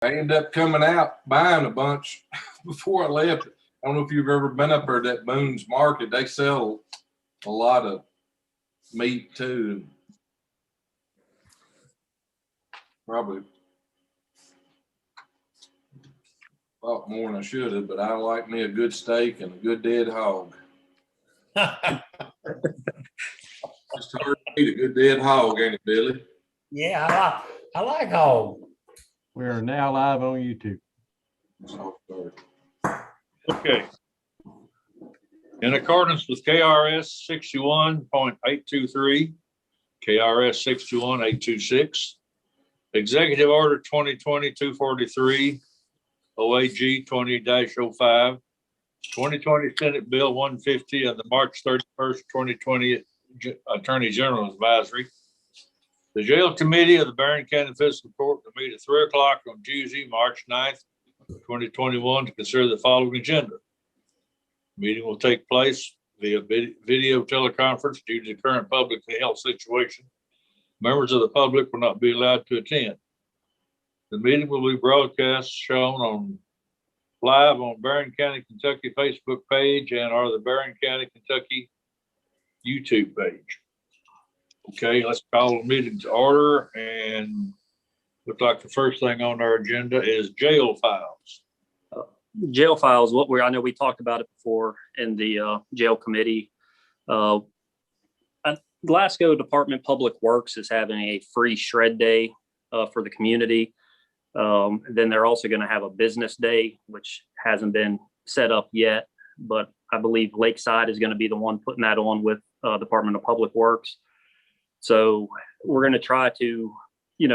I ended up coming out buying a bunch before I left. I don't know if you've ever been up there at that Boone's Market. They sell a lot of meat too. Probably a lot more than I should have, but I like me a good steak and a good dead hog. It's hard to eat a good dead hog, ain't it, Billy? Yeah, I like hog. We are now live on YouTube. Okay. In accordance with KRS 61.823, KRS 61826, Executive Order 2020-243, OAG 20-05, 2020 Senate Bill 150, and the March 31st, 2020 Attorney General's Advisory. The Jail Committee of the Barron County Fiscal Court will meet at 3 o'clock on Tuesday, March 9th, 2021 to consider the following agenda. Meeting will take place via video teleconference due to the current public health situation. Members of the public will not be allowed to attend. The meeting will be broadcast shown on live on Barron County, Kentucky Facebook page and or the Barron County, Kentucky YouTube page. Okay, let's call the meeting to order, and looks like the first thing on our agenda is jail files. Jail files, I know we talked about it before in the jail committee. Glasgow Department of Public Works is having a free shred day for the community. Then they're also going to have a business day, which hasn't been set up yet, but I believe Lakeside is going to be the one putting that on with Department of Public Works. So we're going to try to,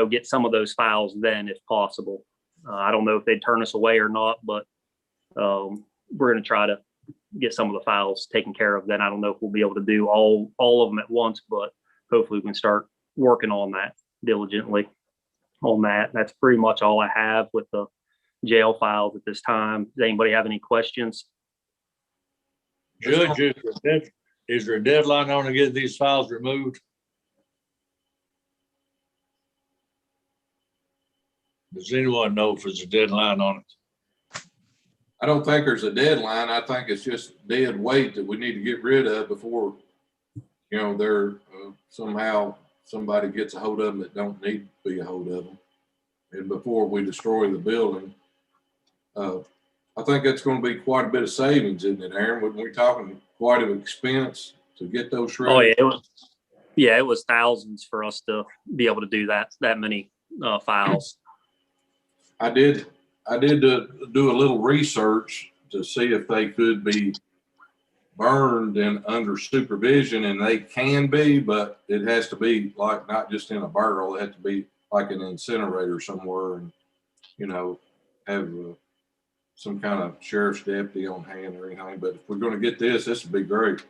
get some of those files then if possible. I don't know if they'd turn us away or not, but we're going to try to get some of the files taken care of. Then I don't know if we'll be able to do all of them at once, but hopefully we can start working on that diligently on that. That's pretty much all I have with the jail files at this time. Does anybody have any questions? Judge, is there a deadline on to get these files removed? Does anyone know if there's a deadline on it? I don't think there's a deadline. I think it's just dead weight that we need to get rid of before, they're somehow somebody gets a hold of them that don't need to be a hold of them. And before we destroy the building, I think that's going to be quite a bit of savings, isn't it, Aaron? We're talking quite an expense to get those shredded. Oh yeah, it was thousands for us to be able to do that many files. I did do a little research to see if they could be burned and under supervision, and they can be, but it has to be like not just in a barrel. It has to be like an incinerator somewhere, and have some kind of sheriff's deputy on hand or anything. But if we're going to get this would be great.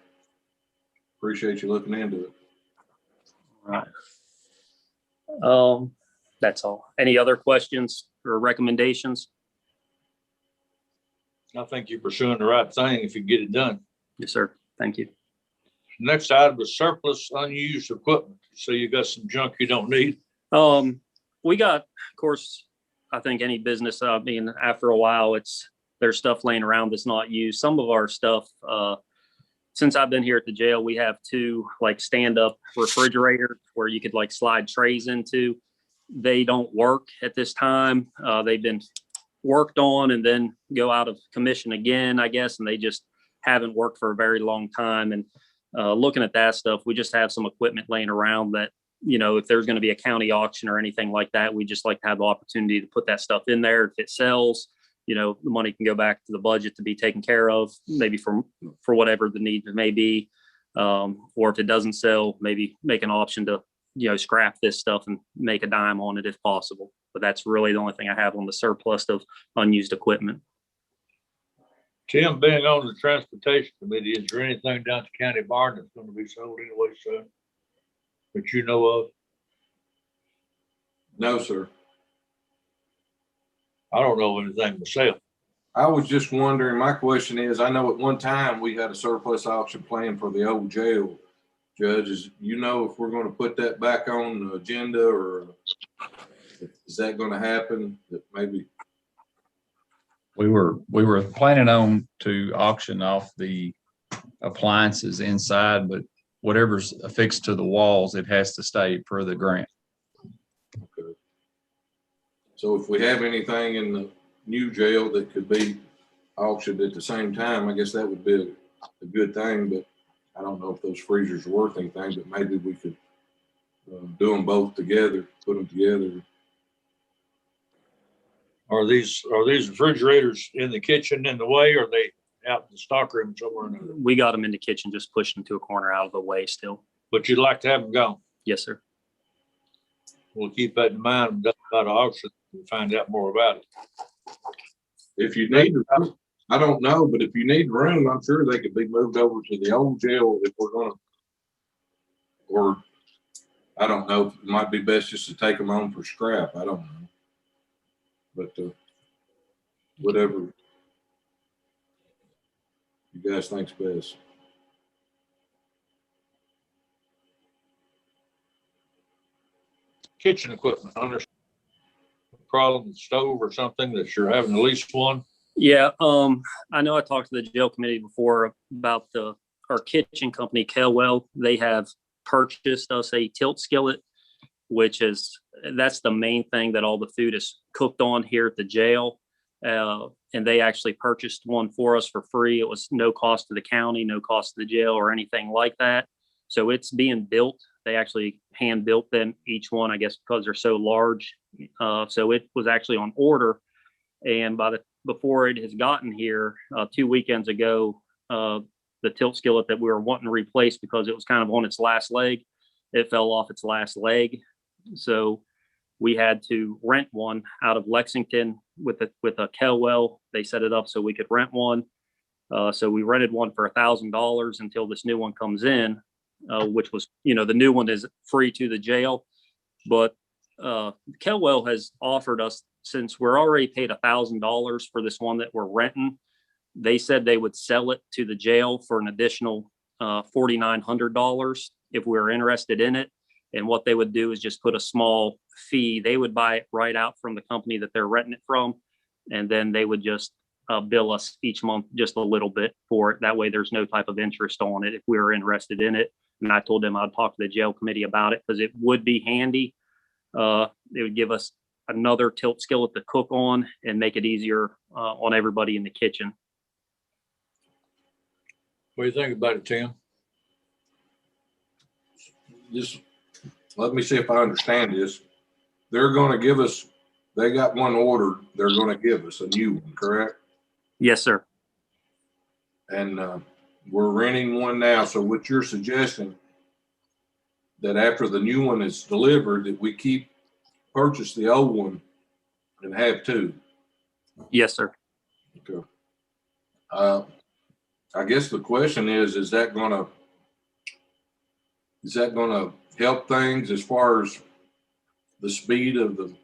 Appreciate you looking into it. All right. That's all. Any other questions or recommendations? I think you're pursuing the right thing if you get it done. Yes, sir. Thank you. Next item is surplus unused equipment. So you got some junk you don't need. We got, of course, I think any business, after a while, there's stuff laying around that's not used. Some of our stuff, since I've been here at the jail, we have 2 stand-up refrigerators where you could slide trays into. They don't work at this time. They've been worked on and then go out of commission again, I guess, and they just haven't worked for a very long time. And looking at that stuff, we just have some equipment laying around that, if there's going to be a county auction or anything like that, we just like to have the opportunity to put that stuff in there. If it sells, the money can go back to the budget to be taken care of, maybe for whatever the need may be. Or if it doesn't sell, maybe make an option to scrap this stuff and make a dime on it if possible. But that's really the only thing I have on the surplus of unused equipment. Tim, being on the transportation committee, is there anything down at the county barn that's going to be sold anyway soon that you know of? No, sir. I don't know of anything myself. I was just wondering, my question is, I know at one time we had a surplus auction planned for the old jail. Judges, if we're going to put that back on the agenda, or Is that gonna happen? That maybe, We were planning on to auction off the appliances inside, but whatever's affixed to the walls, it has to stay per the grant. okay. So if we have anything in the new jail that could be auctioned at the same time, I guess that would be a good thing, but I don't know if those freezers are worth anything, but maybe we could do them both together, put them together. Are these refrigerators in the kitchen in the way, or are they out in the stockroom somewhere? We got them in the kitchen, just pushed them to a corner out of the way still. But you'd like to have them gone. Yes, sir. We'll keep that in mind about auction and find out more about it. If you need, I don't know, but if you need room, I'm sure they could be moved over to the old jail if we're gonna, or I don't know, it might be best just to take them on for scrap. I don't know. But whatever you guys think's best. Kitchen equipment, problem with stove or something that you're having at least one. Yeah, I know I talked to the jail committee before about our kitchen company, Kelwell. They have purchased us a tilt skillet, that's the main thing that all the food is cooked on here at the jail. And they actually purchased one for us for free. It was no cost to the county, no cost to the jail or anything like that. So it's being built. They actually hand built them each one, I guess, because they're so large. So it was actually on order. And before it has gotten here, 2 weekends ago, the tilt skillet that we were wanting to replace because it was kind of on its last leg, it fell off its last leg. So we had to rent one out of Lexington with a Kelwell. They set it up so we could rent one. So we rented one for $1,000 until this new one comes in, which was, the new one is free to the jail. But Kelwell has offered us, since we're already paid $1,000 for this one that we're renting, they said they would sell it to the jail for an additional $4,900 if we were interested in it. And what they would do is just put a small fee. They would buy it right out from the company that they're renting it from. And then they would just bill us each month just a little bit for it. That way there's no type of interest on it if we were interested in it. And I told them I'd talk to the jail committee about it because it would be handy. It would give us another tilt skillet to cook on and make it easier on everybody in the kitchen. What do you think about it, Tim? Just let me see if I understand this. They're gonna give us, they got one ordered, they're gonna give us a new one, correct? Yes, sir. And we're renting one now. So what you're suggesting, that after the new one is delivered, that we purchase the old one and have two? Yes, sir. Okay. I guess the question is that gonna help things as far as the speed of the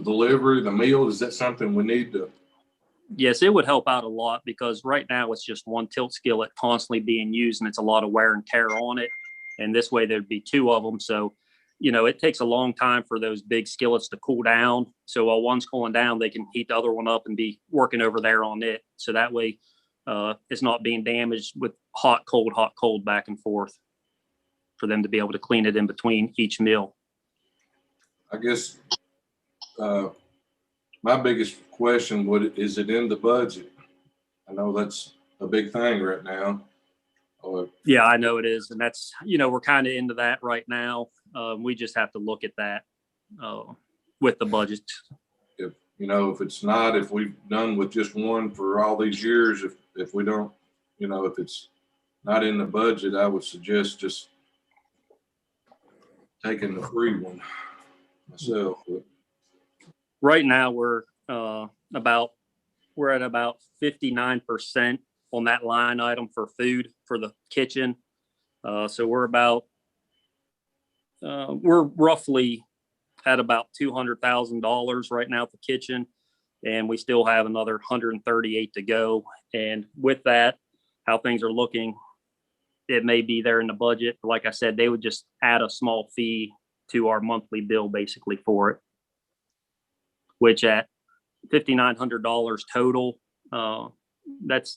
delivery, the meal? Is that something we need to? Yes, it would help out a lot because right now it's just one tilt skillet constantly being used and it's a lot of wear and tear on it. And this way there'd be two of them. So, it takes a long time for those big skillets to cool down. So while one's cooling down, they can heat the other one up and be working over there on it. So that way it's not being damaged with hot, cold back and forth for them to be able to clean it in between each meal. I guess my biggest question is it in the budget? I know that's a big thing right now. Yeah, I know it is. And that's, we're kind of into that right now. We just have to look at that with the budget. If it's not, if we've done with just one for all these years, if we don't, if it's not in the budget, I would suggest just taking the free one myself. But Right now we're at about 59% on that line item for food for the kitchen. So we're roughly at about $200,000 right now for kitchen, and we still have another 138 to go. And with that, how things are looking, it may be there in the budget. But like I said, they would just add a small fee to our monthly bill basically for it, which at $5,900 total, that's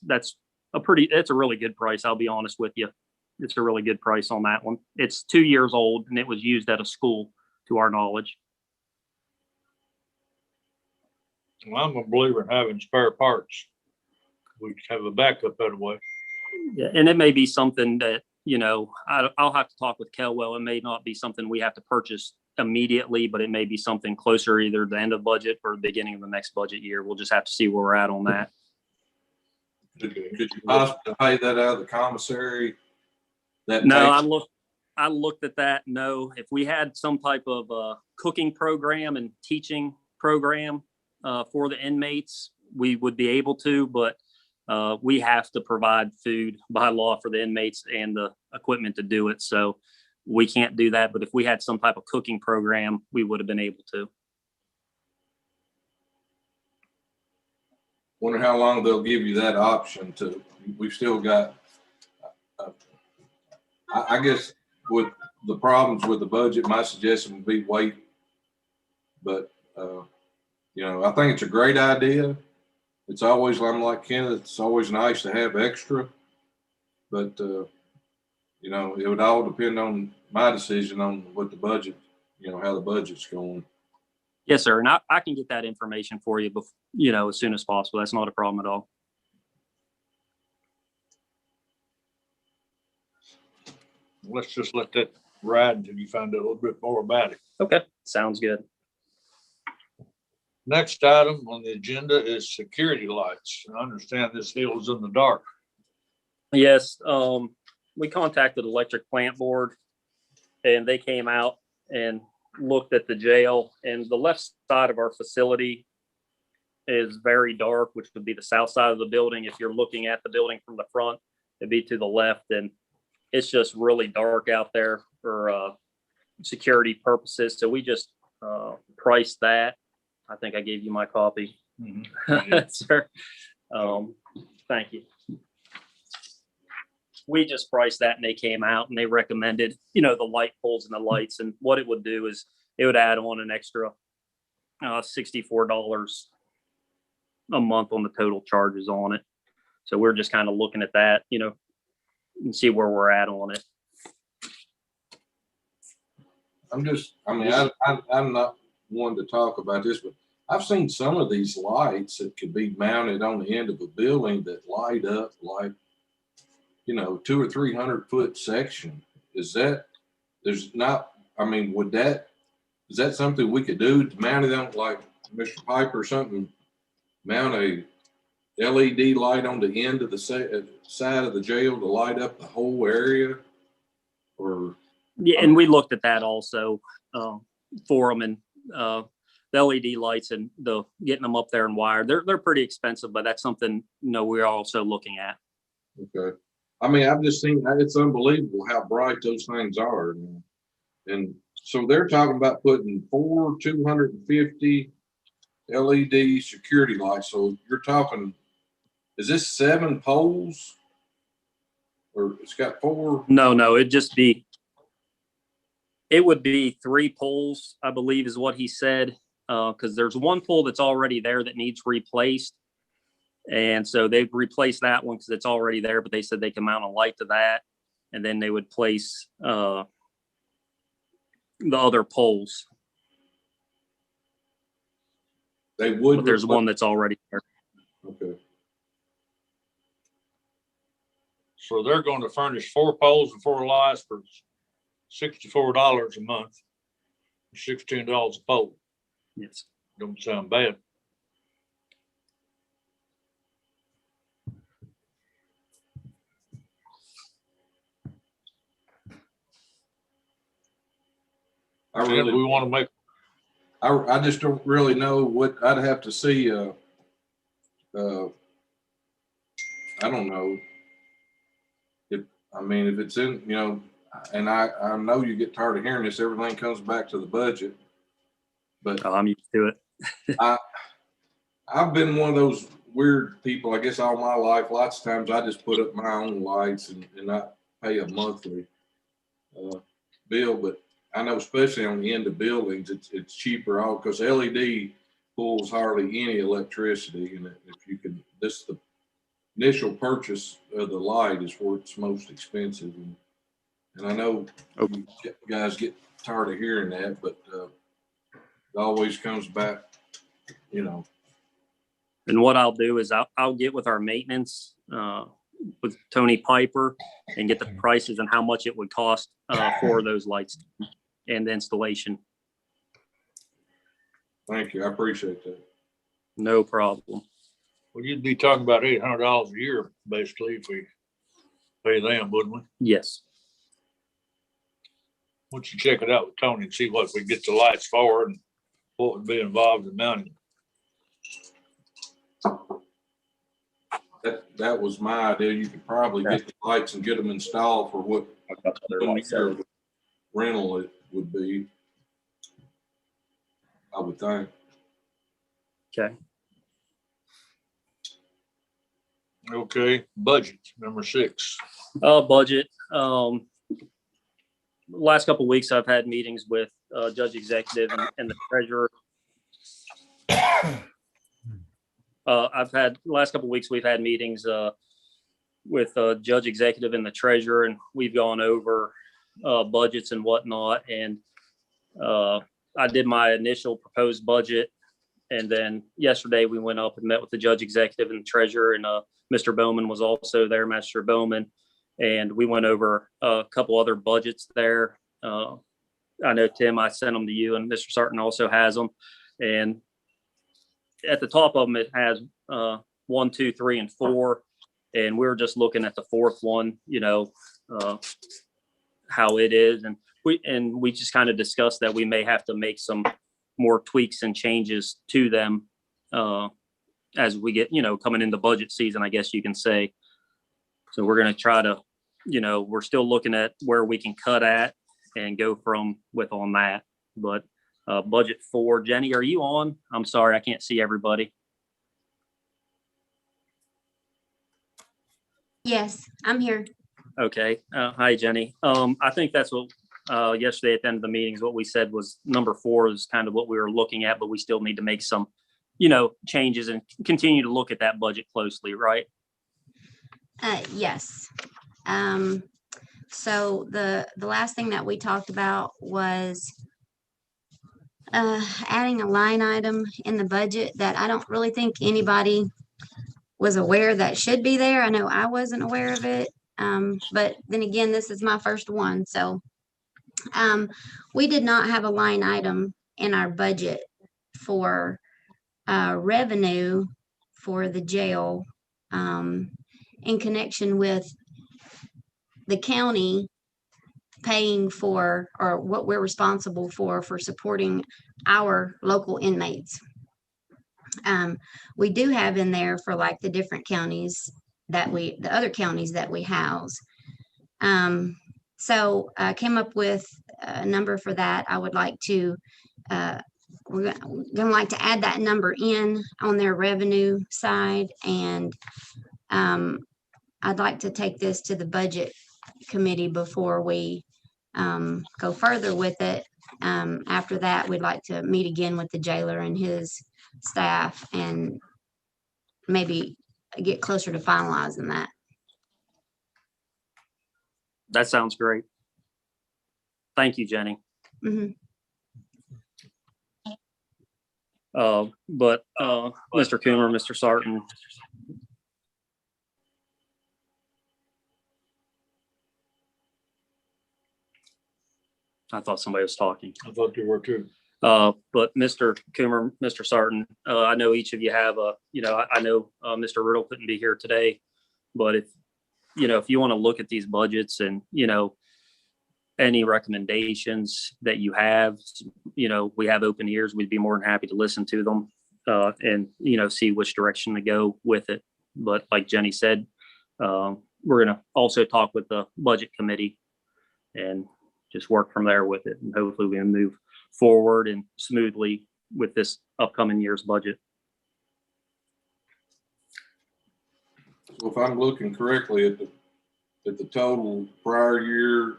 a really good price. I'll be honest with you. It's a really good price on that one. It's 2 years old and it was used at a school to our knowledge. Well, I'm a believer in having spare parts. We have a backup that way. Yeah, and it may be something that, I'll have to talk with Kelwell. It may not be something we have to purchase immediately, but it may be something closer, either the end of budget or the beginning of the next budget year. We'll just have to see where we're at on that. Could you possibly pay that out of the commissary? No, I looked at that. No, if we had some type of cooking program and teaching program for the inmates, we would be able to, but we have to provide food by law for the inmates and the equipment to do it. So we can't do that. But if we had some type of cooking program, we would have been able to. Wonder how long they'll give you that option to, we've still got, I guess with the problems with the budget, my suggestion would be wait. But, I think it's a great idea. It's always, I'm like Kenneth, it's always nice to have extra. But, it would all depend on my decision on what the budget, how the budget's going. Yes, sir. And I can get that information for you, as soon as possible. That's not a problem at all. Let's just let that ride until you find out a little bit more about it. Okay. Sounds good. Next item on the agenda is security lights. I understand this deal is in the dark. Yes. We contacted Electric Plant Board and they came out and looked at the jail, and the left side of our facility is very dark, which would be the south side of the building. If you're looking at the building from the front, it'd be to the left, and it's just really dark out there for security purposes. So we just priced that. I think I gave you my copy. Sir. Thank you. We just priced that and they came out and they recommended, the light poles and the lights. And what it would do is it would add on an extra $64 a month on the total charges on it. So we're just kind of looking at that, and see where we're at on it. I'm not one to talk about this, but I've seen some of these lights that could be mounted on the end of a building that light up like, 200 or 300 foot section. Is that something we could do to mount it on, like Mr. Piper or something, mount a LED light on the end of the side of the jail to light up the whole area? Or yeah, and we looked at that also for them, and the LED lights and the getting them up there and wired. They're pretty expensive, but that's something we're also looking at. Okay. I've just seen, it's unbelievable how bright those things are. And so they're talking about putting 4 250 LED security lights. So you're talking, is this 7 poles? Or it's got 4? No, it would be 3 poles, I believe is what he said. Because there's one pole that's already there that needs replaced. And so they've replaced that one because it's already there, but they said they can mount a light to that. And then they would place the other poles. They would. But there's one that's already there. Okay. So they're going to furnish 4 poles and 4 lights for $64 a month, $16 a pole. Yes. Don't sound bad. We want to make. I just don't really know what I'd have to see. I don't know if it's in, and I know you get tired of hearing this. Everything comes back to the budget, but I'm used to it. I've been one of those weird people, I guess, all my life. Lots of times I just put up my own lights and not pay a monthly bill, but I know especially on the end of buildings, it's cheaper all because LED pulls hardly any electricity. And if you can, the initial purchase of the light is where it's most expensive. And I know you guys get tired of hearing that, but it always comes back, you know. And what I'll do is I'll get with our maintenance, with Tony Piper and get the prices and how much it would cost for those lights and the installation. Thank you. I appreciate that. No problem. Well, you'd be talking about $800 a year, basically, if we pay them, wouldn't we? Yes. Once you check it out with Tony and see what we get the lights for and what would be involved in mounting. That was my idea. You could probably get the lights and get them installed for what your rental it would be, I would think. Okay. Okay, budget, number 6. Budget. Last couple of weeks, I've had meetings with Judge Executive and the Treasurer. Last couple of weeks, we've had meetings with Judge Executive and the Treasurer, and we've gone over budgets and whatnot. And I did my initial proposed budget. And then yesterday we went up and met with the Judge Executive and the Treasurer, and Mr. Bowman was also there, Master Bowman. And we went over a couple other budgets there. I know, Tim, I sent them to you, and Mr. Sarton also has them. And at the top of them, it has 1, 2, 3, and 4. And we were just looking at the 4th one, you know, how it is. And we just kind of discussed that we may have to make some more tweaks and changes to them as we get, you know, coming into budget season, I guess you can say. So we're going to try to, you know, we're still looking at where we can cut at and go from with on that. But budget 4, Jenny, are you on? I'm sorry, I can't see everybody. Yes, I'm here. Okay. Hi, Jenny. I think that's what yesterday at the end of the meeting is what we said was number 4 is kind of what we were looking at, but we still need to make some, you know, changes and continue to look at that budget closely, right? Yes. So the last thing that we talked about was adding a line item in the budget that I don't really think anybody was aware that should be there. I know I wasn't aware of it. But then again, this is my first one. So we did not have a line item in our budget for revenue for the jail in connection with the county paying for, or what we're responsible for supporting our local inmates. We do have in there for like the different counties that the other counties that we house. So I came up with a number for that. I would like to, we're gonna like to add that number in on their revenue side. And I'd like to take this to the budget committee before we go further with it. After that, we'd like to meet again with the jailer and his staff and maybe get closer to finalizing that. That sounds great. Thank you, Jenny. Mhm. But Mr. Coomer, Mr. Sarton. I thought somebody was talking. I thought they were too. But Mr. Coomer, Mr. Sarton, I know each of you have a, you know, I know Mr. Riddle couldn't be here today, but if you want to look at these budgets and, you know, any recommendations that you have, you know, we have open ears. We'd be more than happy to listen to them and, you know, see which direction to go with it. But like Jenny said, we're going to also talk with the budget committee and just work from there with it. And hopefully we can move forward and smoothly with this upcoming year's budget. So if I'm looking correctly at the total prior year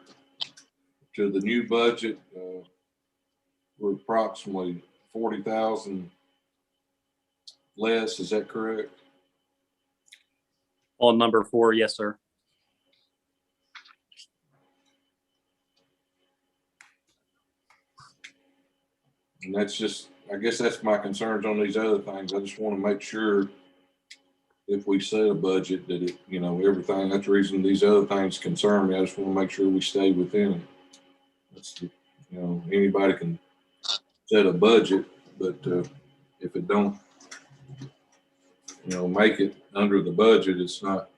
to the new budget, we're approximately 40,000 less. Is that correct? On number 4, yes, sir. And that's just, I guess that's my concerns on these other things. I just want to make sure if we set a budget that it, you know, everything, that's the reason these other things concern me. I just want to make sure we stay within it. That's, the, you know, anybody can set a budget, but if it don't, you know, make it under the budget, it's not a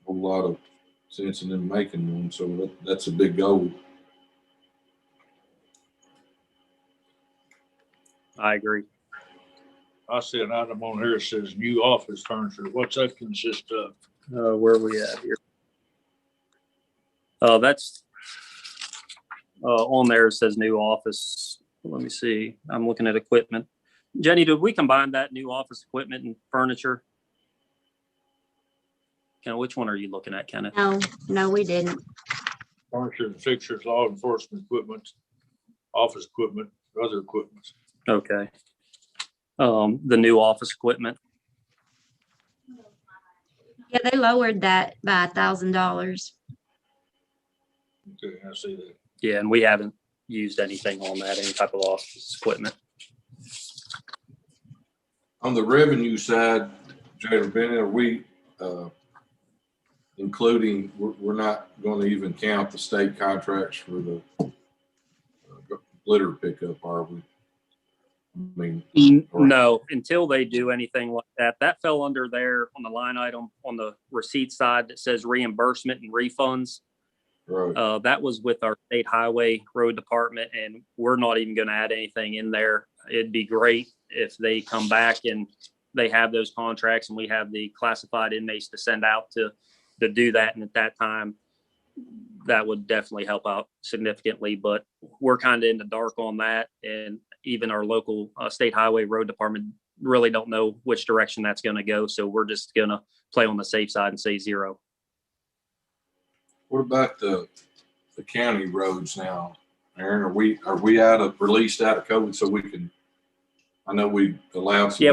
whole lot of sense in them making one. So that's a big goal. I agree. I see an item on here that says new office furniture. What's that consist of? Where are we at here? That's on there. It says new office. Let me see. I'm looking at equipment. Jenny, did we combine that new office equipment and furniture? Which one are you looking at, Kenneth? No, we didn't. Furniture and fixtures, law enforcement equipment, office equipment, other equipment. Okay. The new office equipment. Yeah, they lowered that by $1,000. Okay, I see that. Yeah, and we haven't used anything on that, any type of office equipment. On the revenue side, Jada Bennett, are we including, we're not going to even count the state contracts for the litter pickup, are we? I mean, No, until they do anything like that. That fell under there on the line item on the receipt side that says reimbursement and refunds. right. That was with our state highway road department, and we're not even going to add anything in there. It'd be great if they come back and they have those contracts and we have the classified inmates to send out to do that. And at that time, that would definitely help out significantly, but we're kind of in the dark on that. And even our local state highway road department really don't know which direction that's going to go. So we're just going to play on the safe side and say 0. What about the county roads now? Aaron, are we released out of COVID so we can, I know we allowed some. Yeah,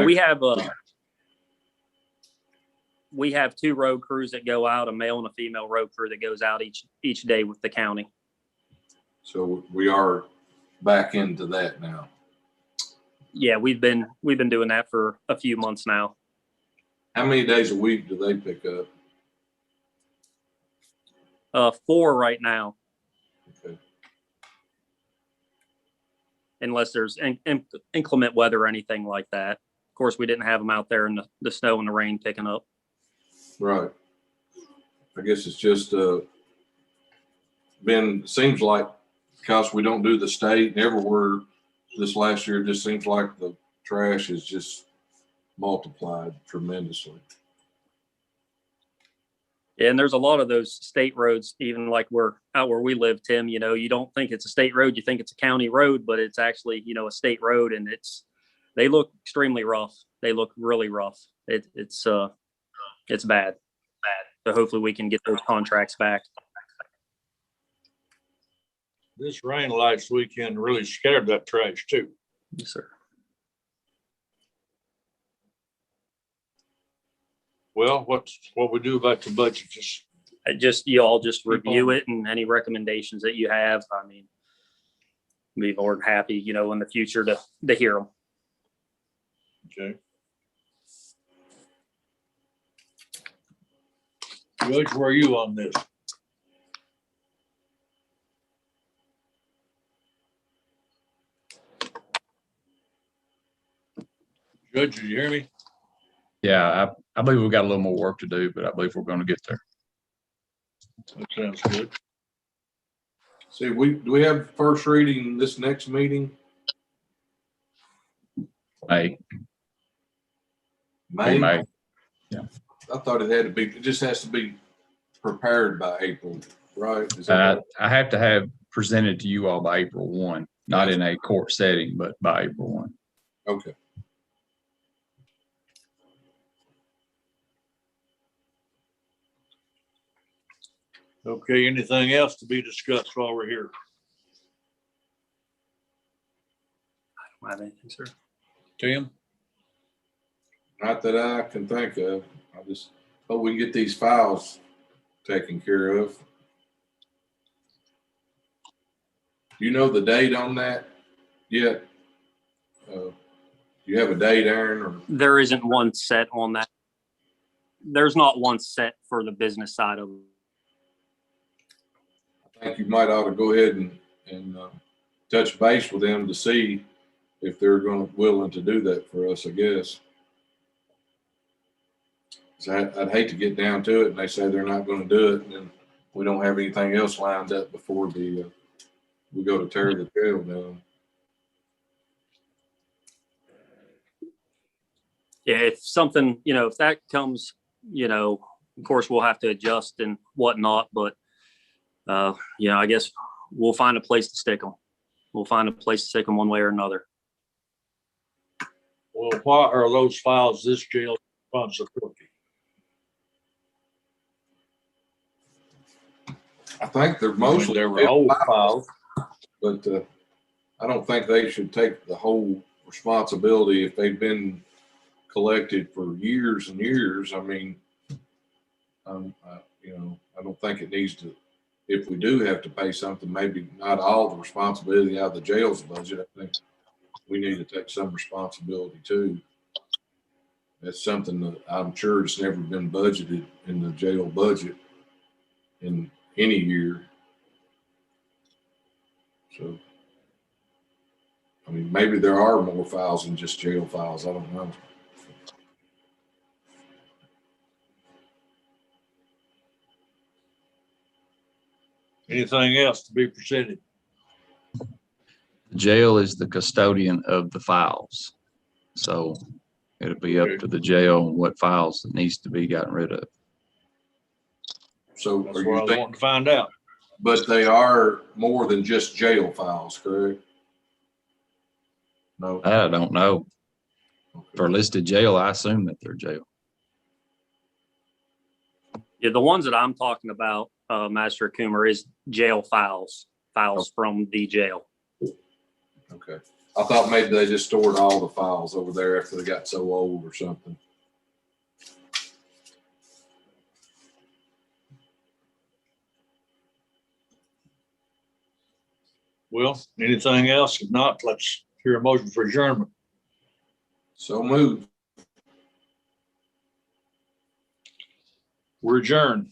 we have 2 road crews that go out, a male and a female road crew that goes out each day with the county. So we are back into that now. Yeah, we've been doing that for a few months now. How many days a week do they pick up? 4 right now, Okay. unless there's inclement weather or anything like that. Of course, we didn't have them out there in the snow and the rain picking up. Right. I guess it's just seems like because we don't do the state and everywhere this last year, it just seems like the trash is just multiplied tremendously. And there's a lot of those state roads, even like out where we live, Tim, you know, you don't think it's a state road, you think it's a county road, but it's actually, you know, a state road, and they look extremely rough. They look really rough. It's bad. So hopefully we can get those contracts back. This rain last weekend really scared that trash too. Yes, sir. Well, what we do about the budget? Just You all just review it, and any recommendations that you have, I mean, be more than happy, you know, in the future to hear them. okay. Judge, where are you on this? Judge, did you hear me? Yeah, I believe we've got a little more work to do, but I believe we're going to get there. That sounds good. See, do we have first reading this next meeting? May. May? Yeah. I thought it just has to be prepared by April, right? Is that I have to have presented to you all by April 1, not in a court setting, but by April 1. okay? Okay, anything else to be discussed while we're here? have anything, sir. Tim? Not that I can think of. I just hope we can get these files taken care of. You know the date on that yet? Do you have a date, Aaron, or? There isn't one set on that. There's not one set for the business side of it. I think you might ought to go ahead and touch base with them to see if they're willing to do that for us, I guess. 'Cause I'd hate to get down to it and they say they're not gonna do it, and then we don't have anything else lined up before we go to tear the jail down. Yeah, if something, if that comes, of course we'll have to adjust and whatnot, but I guess we'll find a place to stick them. We'll find a place to stick them one way or another. Well, why are those files this jail responsibility? I think they're I mean, mostly there were old files. but I don't think they should take the whole responsibility if they've been collected for years and years. I mean, I don't think it needs to. If we do have to pay something, maybe not all the responsibility out of the jail's budget. I think we need to take some responsibility too. That's something that I'm sure it's never been budgeted in the jail budget in any year. So, I mean, maybe there are more files than just jail files. I don't know. Anything else to be presented? Jail is the custodian of the files. So it'll be up to the jail on what files that needs to be gotten rid of. So That's are what I you was thinking, wanting to find out. but they are more than just jail files, correct? No. I don't know. Okay. For listed jail, I assume that they're jail. Yeah, the ones that I'm talking about, Master Coomer, is jail files from the jail. Okay. I thought maybe they just stored all the files over there after they got so old or something. Well, anything else? If not, let's hear a motion for adjournment. So moved. We're adjourned.